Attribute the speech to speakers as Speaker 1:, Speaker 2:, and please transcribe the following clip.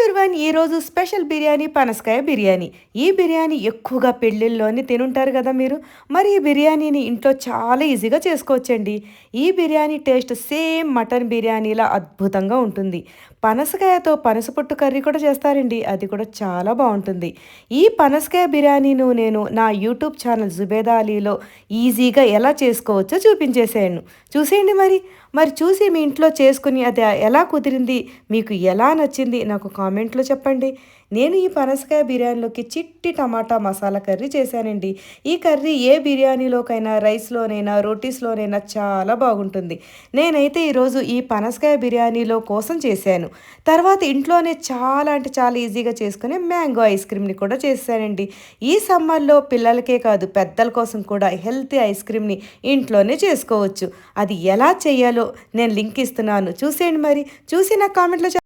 Speaker 1: Everyone ఈరోజు special biryani పనసకాయ బిర్యానీ. ఈ బిర్యానీ ఎక్కువగా పెళ్ళిళ్ళలోని తినుంటారు కదా మీరు. మరి ఈ బిర్యానీని ఇంట్లో చాలా ఈజీగా చేసుకోవచ్చండి. ఈ బిర్యానీ టేస్ట్ సేమ్ మటన్ బిర్యానీలా అద్భుతంగా ఉంటుంది. పనసకాయతో పనసపొట్టు కర్రీ కూడా చేస్తారండి. అది కూడా చాలా బావుంటుంది. ఈ పనసకాయ బిర్యానీను నేను నా యూట్యూబ్ ఛానల్ జుబేదా అలీలో ఈజీగా ఎలా చేసుకోవచ్చో చూపించేసాను. చూసేయండి మరి. మరి చూసి మీ ఇంట్లో చేసుకుని అది ఎలా కుదిరింది, మీకు ఎలా నచ్చింది నాకు కామెంట్‌లో చెప్పండి. నేను ఈ పనసకాయ బిర్యానీలోకి చిట్టి టమాటా మసాలా కర్రీ చేశానండి. ఈ కర్రీ ఏ బిర్యానీలోకైనా, రైస్‌లోనైనా, రోటీస్‌లోనైనా చాలా బాగుంటుంది. నేనైతే ఈరోజు ఈ పనసకాయ బిర్యానీలో కోసం చేశాను. తర్వాత ఇంట్లోనే చాలా అంటే చాలా ఈజీగా చేసుకునే మ్యాంగో ఐస్ క్రీమ్‌ని కూడా చేసేసానండి. ఈ సమ్మర్‌లో పిల్లలకే కాదు పెద్దల కోసం కూడా హెల్తీ ఐస్ క్రీమ్‌ని ఇంట్లోనే చేసుకోవచ్చు. అది ఎలా చేయాలో నేను లింక్ ఇస్తున్నాను. చూసేయండి మరి. చూసి నాకు కామెంట్‌లో